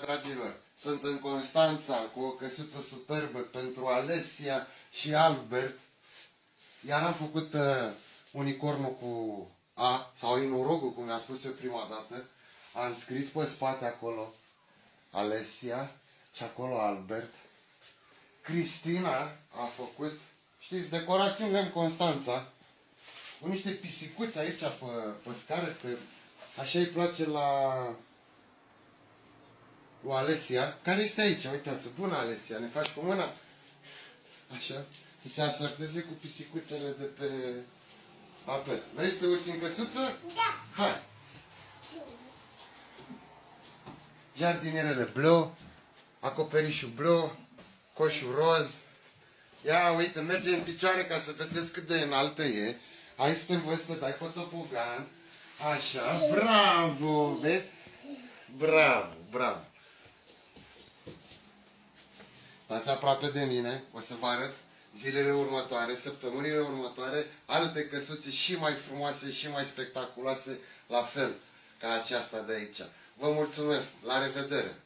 dragilor! Sunt în Constanța cu o căsuță superbă pentru Alessia și Albert. Iar am făcut unicornul cu A, sau inorogul, cum mi-a spus eu prima dată. Am scris pe spate acolo Alessia și acolo Albert. Cristina a făcut, știți, decorațiunile în Constanța, cu niște pisicuți aici pe scară, așa îi place la Alessia, care este aici, uitați, bună Alessia, ne faci cu mâna? Așa, să se asorteze cu pisicuțele de pe apel. Vrei să te urci în căsuță? Da! Hai! Jardinierele bleu, acoperișul bleu, coșul roz. Ia, uite, merge în picioare ca să vedeți cât de înaltă e. Hai să te învăț să dai pe topogan. Așa, bravo, vezi? Bravo, bravo. Stați aproape de mine, o să vă arăt zilele următoare, săptămânile următoare, alte căsuțe și mai frumoase și mai spectaculoase, la fel ca aceasta de aici. Vă mulțumesc, la revedere!